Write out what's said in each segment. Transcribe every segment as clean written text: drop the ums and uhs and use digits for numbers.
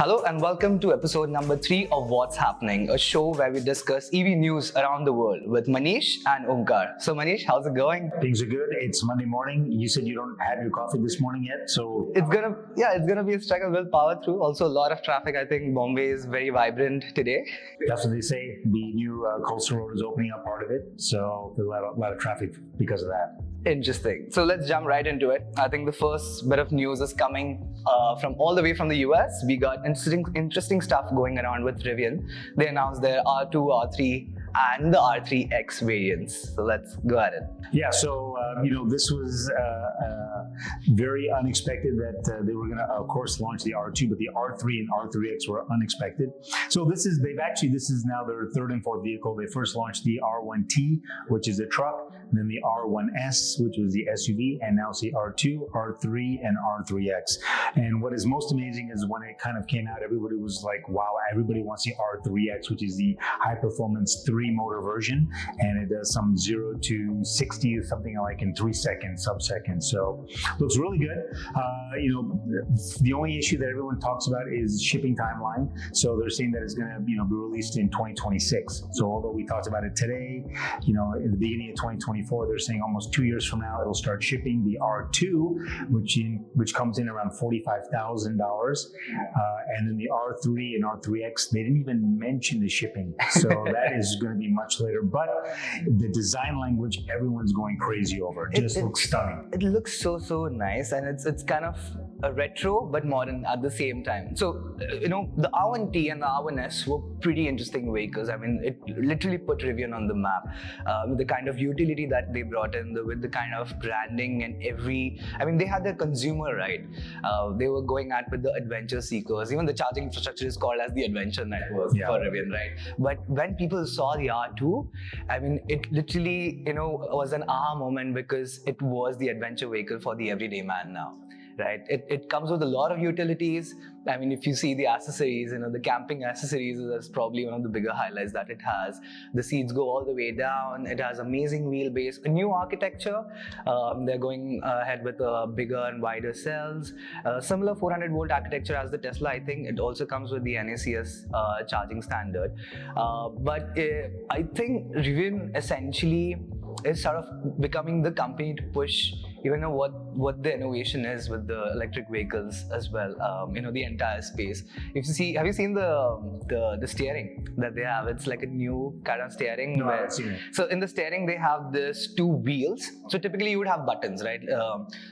Hello and welcome to episode number 3 of What's Happening, a show where we discuss EV news around the world with Manish and Omkar. So Manish, how's it going? Things are good. It's Monday morning. You said you don't have your coffee this morning yet, so It's gonna be a struggle. We'll power through. Also, a lot of traffic. I think Bombay is very vibrant today. that's what they say. The new coastal road is opening up part of it, so there's a lot of traffic because of that. Interesting. So let's jump right into it. I think the first bit of news is coming from all the way from the US. We got interesting stuff going around with Rivian. They announced their R2 R3 and the R3X variants. So let's go at it. Yeah, so this was very unexpected that they were going to, of course, launch the R2, but the R3 and R3X were unexpected. So this is now their third and fourth vehicle. They first launched the R1T, which is a truck, then the R1S, which was the SUV, and now it's the R2, R3, and R3X. And what is most amazing is when it kind of came out, everybody was like, wow, everybody wants the R3X, which is the high performance 3-motor version, and it does some 0 to 60 or something like in 3 seconds, sub-seconds. So looks really good. The only issue that everyone talks about is shipping timeline. So they're saying that it's going to be released in 2026. So although we talked about it today, in the beginning of 2024, they're saying almost 2 years from now it'll start shipping. The R2, which comes in around $45,000, and then the R3 and R3X, they didn't even mention the shipping. So that is going to be much later. But the design language, everyone's going crazy over. It just looks stunning. It looks so nice, and it's kind of a retro but modern at the same time. So the R1T and the R1S were pretty interesting vehicles. I mean, it literally put Rivian on the map with the kind of utility that they brought in, with the kind of branding and they had their consumer right. They were going at with the adventure seekers. Even the charging infrastructure is called as the adventure network for Rivian, right? But when people saw the R2, I mean, it literally was an aha moment, because it was the adventure vehicle for the everyday man now. Right, it comes with a lot of utilities. I mean, if you see the accessories, the camping accessories, that's probably one of the bigger highlights that it has. The seats go all the way down. It has amazing wheelbase, a new architecture. They're going ahead with bigger and wider cells. Similar 400-volt architecture as the Tesla. I think it also comes with the NACS charging standard. But I think Rivian essentially is sort of becoming the company to push what the innovation is with the electric vehicles as well. The entire space. Have you seen the steering that they have? It's like a new kind of steering. No, I haven't seen it. So in the steering they have this 2 wheels. So typically you would have buttons, right?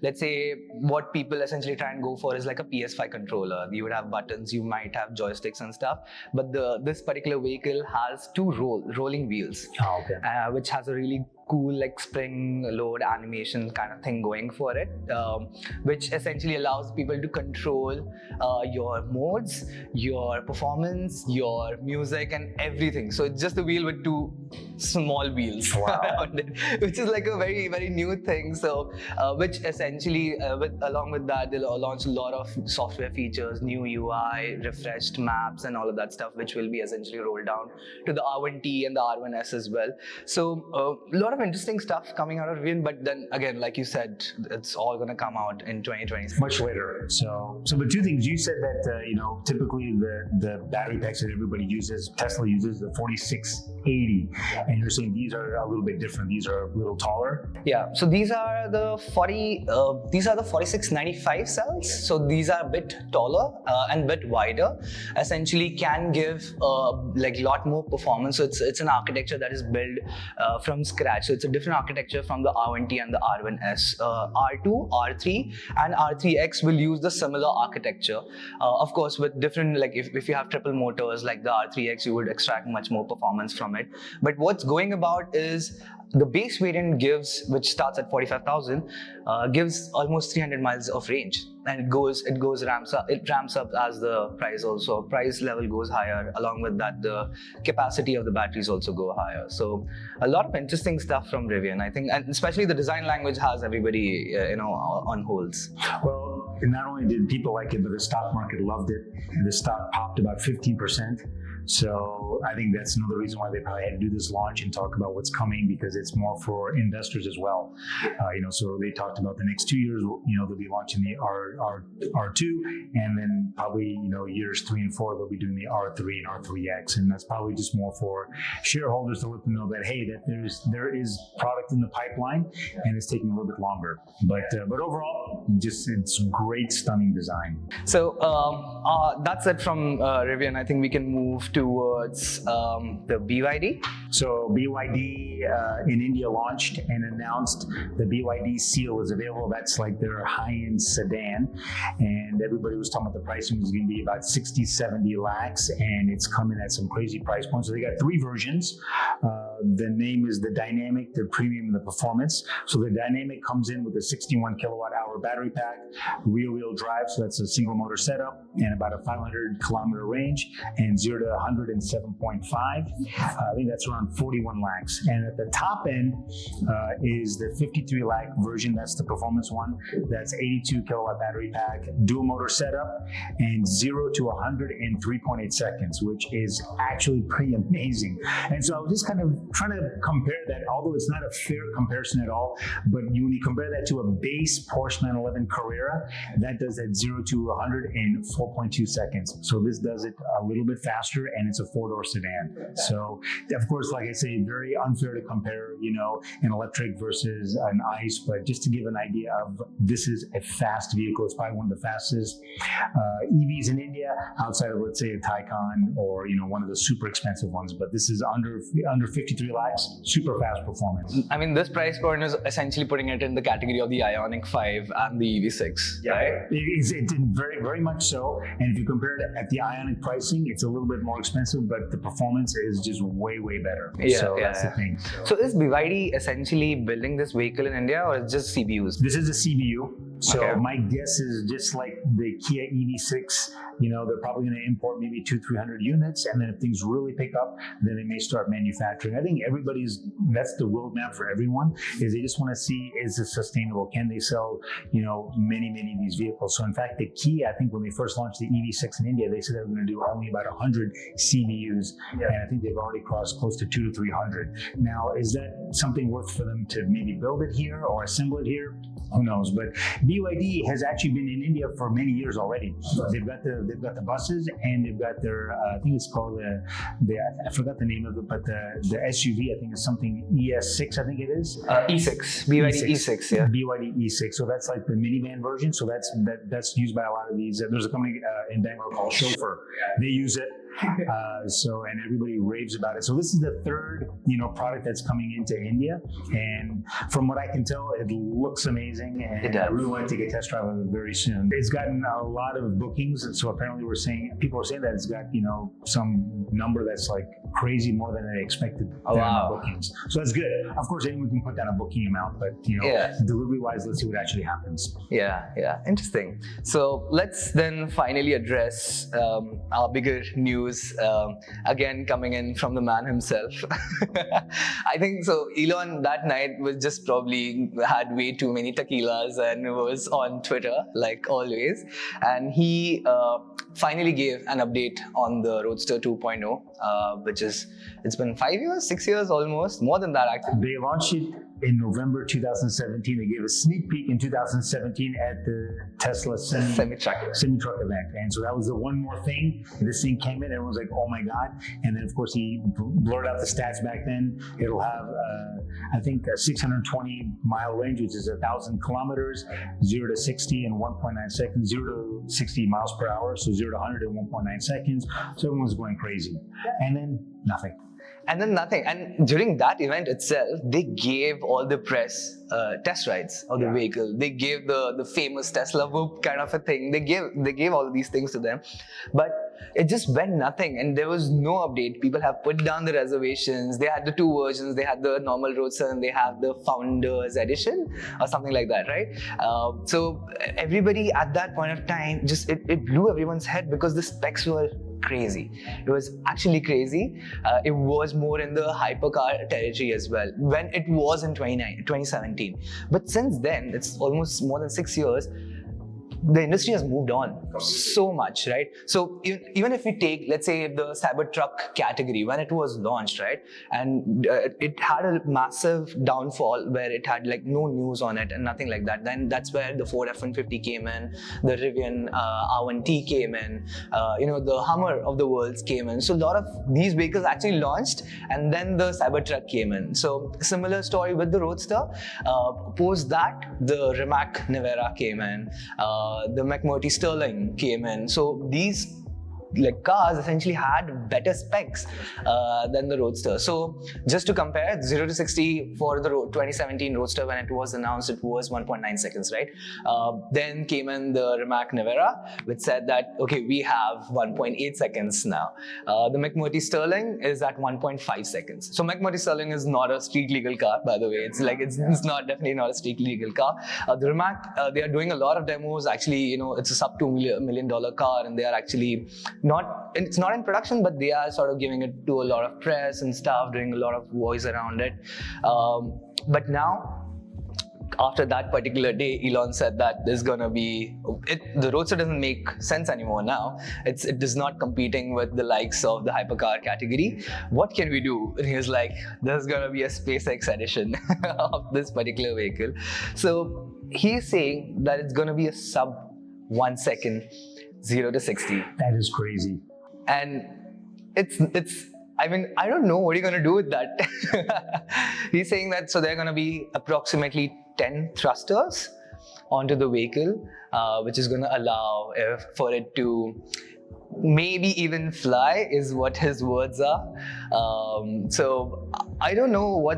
Let's say what people essentially try and go for is like a PS5 controller. You would have buttons, you might have joysticks and stuff. But this particular vehicle has 2 rolling wheels, which has a really cool like spring load animation kind of thing going for it, which essentially allows people to control your modes, your performance, your music, and everything. So it's just a wheel with 2 small wheels around it, which is like a very, very new thing. So which essentially along with that, they'll launch a lot of software features, new UI, refreshed maps, and all of that stuff, which will be essentially rolled down to the R1T and the R1S as well. So a lot of interesting stuff coming out of Rivian, but then again, like you said, it's all going to come out in 2026. Much later. So the 2 things you said that typically the battery packs that everybody uses, Tesla uses the 4680, and you're saying these are a little bit different. These are a little taller. Yeah. So these are the 4695 cells. So these are a bit taller and a bit wider. Essentially, can give like a lot more performance. So it's an architecture that is built from scratch. So it's a different architecture from the R1T and the R1S. R2, R3, and R3X will use the similar architecture. Of course, with different, like if you have triple motors like the R3X, you would extract much more performance from it. But what's going about is the base variant gives, which starts at 45,000, gives almost 300 miles of range, and it ramps up as the price level goes higher. Along with that, the capacity of the batteries also go higher. So a lot of interesting stuff from Rivian, I think, and especially the design language has everybody on holds. Well, not only did people like it, but the stock market loved it. The stock popped about 15%. So I think that's another reason why they probably had to do this launch and talk about what's coming, because it's more for investors as well. So they talked about the next 2 years, they'll be launching the R2, and then probably, years 3 and 4, they'll be doing the R3 and R3X. And that's probably just more for shareholders to let them know that, hey, that there is product in the pipeline and it's taking a little bit longer. But overall, it's great, stunning design. So that's it from Rivian. I think we can move towards the BYD. So BYD in India launched and announced the BYD Seal is available. That's like their high-end sedan, and everybody was talking about the pricing was going to be about 60-70 lakhs, and it's coming at some crazy price points. So they got 3 versions. The name is the Dynamic, the Premium, and the Performance. So the Dynamic comes in with a 61 kilowatt-hour battery pack, rear-wheel drive, so that's a single motor setup, and about a 500 kilometer range, and 0 to 107.5. I think that's around 41 lakhs. And at the top end is the 53 lakh version. That's the performance one. That's 82 kilowatt battery pack, dual motor setup, and 0 to 100 in 3.8 seconds, which is actually pretty amazing. And so I was just kind of trying to compare that, although it's not a fair comparison at all, but when you compare that to a base Porsche 911 Carrera, that does that 0 to 100 in 4.2 seconds. So this does it a little bit faster, and it's a 4-door sedan. So of course, like I say, very unfair to compare, an electric versus an ICE, but just to give an idea of, this is a fast vehicle. It's probably one of the fastest EVs in India, outside of, let's say, a Taycan or, one of the super expensive ones. But this is under 53 lakhs, super fast performance. I mean, this price point is essentially putting it in the category of the Ioniq 5 and the EV6. Yeah, right? It's very, very much so. And if you compare it at the Ioniq pricing, it's a little bit more expensive, but the performance is just way, way better. That's the thing. So is BYD essentially building this vehicle in India, or is it just CBUs? This is a CBU. So my guess is, just like the Kia EV6, they're probably going to import maybe 200-300 units, and then if things really pick up, then they may start manufacturing. I think that's the roadmap for everyone, is they just want to see, is this sustainable? Can they sell, many, many of these vehicles? So in fact, the Kia, I think when they first launched the EV6 in India, they said they were going to do only about 100 CBUs, and I think they've already crossed close to 200 to 300. Now, is that something worth for them to maybe build it here or assemble it here? Who knows? But BYD has actually been in India for many years already. They've got the buses, and they've got their I think it's called I forgot the name of it, but the SUV, I think is something ES6, I think it is. E6, BYD E6, yeah. BYD E6. So that's like the minivan version. So that's used by a lot of these. There's a company in Bangalore called Chauffeur. They use it. And everybody raves about it. So this is the third, product that's coming into India, and from what I can tell, it looks amazing, and I really want to take a test drive of it very soon. It's gotten a lot of bookings, and so apparently people are saying that it's got, some number that's like crazy more than they expected. Bookings. So that's good. Of course, anyone can put down a booking amount, but delivery-wise, let's see what actually happens. Yeah, interesting. So let's then finally address our bigger news, again coming in from the man himself. I think so. Elon that night was just probably had way too many tequilas and was on Twitter like always, and he finally gave an update on the Roadster 2.0, which is, it's been 5 years, 6 years almost, more than that actually. They launched it in November 2017. They gave a sneak peek in 2017 at the Tesla semi-truck event. And so that was the one more thing. This thing came in, everyone was like, oh my God. And then of course he blurred out the stats back then. It'll have, I think, a 620 mile range, which is 1,000 kilometers, 0 to 60 in 1.9 seconds, 0 to 60 miles per hour. So 0 to 100 in 1.9 seconds. So everyone was going crazy. And then nothing. And during that event itself, they gave all the press test rides of the vehicle. They gave the famous Tesla whoop kind of a thing. They gave all these things to them, but it just went nothing, and there was no update. People have put down the reservations. They had the 2 versions. They had the normal Roadster and they have the Founders Edition or something like that, right? So everybody at that point of time, it blew everyone's head because the specs were crazy. It was actually crazy. It was more in the hypercar territory as well when it was in 2017. But since then, it's almost more than 6 years, the industry has moved on so much, right? So even if we take, let's say, the Cybertruck category, when it was launched, right, and it had a massive downfall where it had like no news on it and nothing like that. Then that's where the Ford F-150 came in, the Rivian R1T came in, the Hummer of the world came in. So a lot of these vehicles actually launched, and then the Cybertruck came in. So similar story with the Roadster. Post that, the Rimac Nevera came in, the McMurtry Sterling came in. So these cars essentially had better specs than the Roadster. So just to compare, 0 to 60 for the 2017 Roadster, when it was announced, it was 1.9 seconds, right? Then came in the Rimac Nevera, which said that, okay, we have 1.8 seconds now. The McMurtry Sterling is at 1.5 seconds. So McMurtry Sterling is not a street legal car, by the way. It's definitely not a street legal car. The Rimac, they are doing a lot of demos. Actually, it's a sub $2 million car, and they are actually it's not in production, but they are sort of giving it to a lot of press and stuff, doing a lot of voice around it. But now, after that particular day, Elon said that there's gonna be the Roadster doesn't make sense anymore now. It is not competing with the likes of the hypercar category. What can we do? And he was like, there's gonna be a SpaceX edition of this particular vehicle. So he's saying that it's gonna be a sub 1 second 0 to 60. That is crazy. And I don't know what you're going to do with that. He's saying that, so there are going to be approximately 10 thrusters onto the vehicle, which is going to allow for it to maybe even fly, is what his words are. So I don't know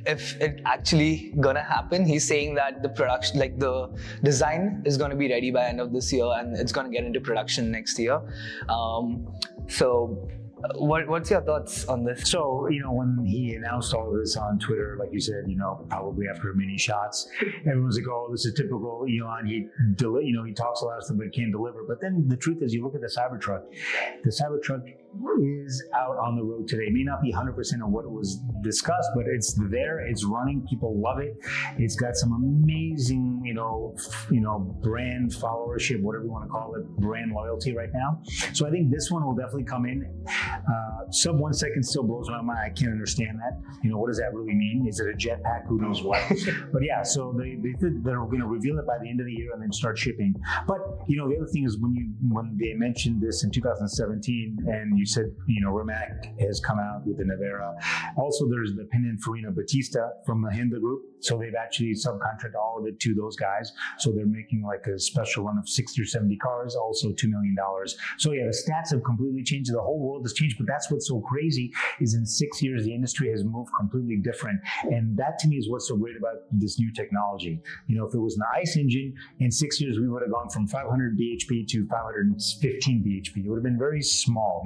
if it actually gonna happen. He's saying that the production, the design is gonna be ready by end of this year, and it's gonna get into production next year. So what's your thoughts on this? So, when he announced all of this on Twitter, like you said, probably after many shots, everyone's like, oh, this is typical Elon. He talks a lot of stuff, but he can't deliver. But then the truth is, you look at the Cybertruck is out on the road today. It may not be 100% of what was discussed, but it's there, it's running, people love it. It's got some amazing, brand followership, whatever you want to call it, brand loyalty right now. So I think this one will definitely come in. Sub 1 second still blows my mind. I can't understand that. What does that really mean? Is it a jetpack? Who knows what? But yeah, so they're going to reveal it by the end of the year and then start shipping. But the other thing is, when they mentioned this in 2017, and you said, Rimac has come out with the Nevera. Also, there's the Pininfarina Battista from the Honda Group. So they've actually subcontracted all of it to those guys. So they're making like a special run of 60 or 70 cars, also $2 million. So yeah, the stats have completely changed. The whole world has changed. But that's what's so crazy, is in 6 years, the industry has moved completely different. And that to me is what's so great about this new technology. If it was an ICE engine, in 6 years, we would have gone from 500 bhp to 515 bhp. It would have been very small,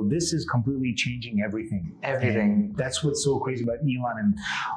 this is completely changing everything. Everything. And that's what's so crazy about Elon.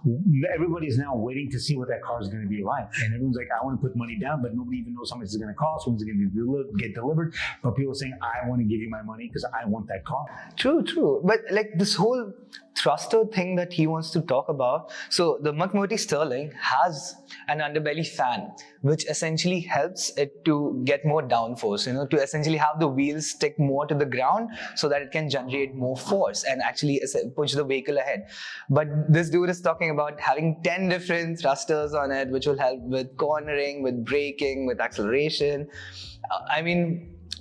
And everybody is now waiting to see what that car is going to be like. And everyone's like, I want to put money down, but nobody even knows how much it's going to cost, when's it going to get delivered. But people are saying, I want to give you my money because I want that car. True. But this whole thruster thing that he wants to talk about. So the McMurtry Sterling has an underbelly fan, which essentially helps it to get more downforce, to essentially have the wheels stick more to the ground so that it can generate more force and actually push the vehicle ahead. But this dude is talking about having 10 different thrusters on it, which will help with cornering, with braking, with acceleration.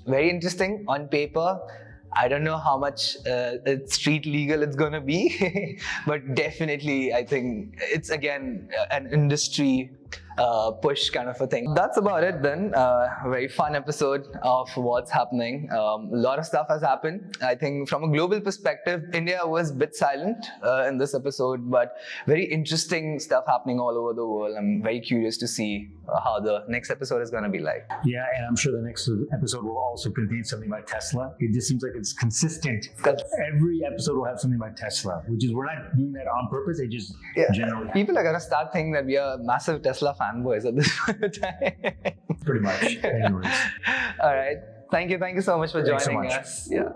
Very interesting on paper. I don't know how much street legal it's going to be, but definitely I think it's, again, an industry push kind of a thing. That's about it then. A very fun episode of what's happening. A lot of stuff has happened. I think from a global perspective, India was a bit silent in this episode, but very interesting stuff happening all over the world. I'm very curious to see how the next episode is going to be like. Yeah, and I'm sure the next episode will also contain something about Tesla. It just seems like it's consistent. Every episode will have something about Tesla, which is, we're not doing that on purpose. It just generally people are going to start thinking that we are massive Tesla fanboys at this point of time. Pretty much. Anyways. All right. Thank you so much for joining so much. us. Yeah.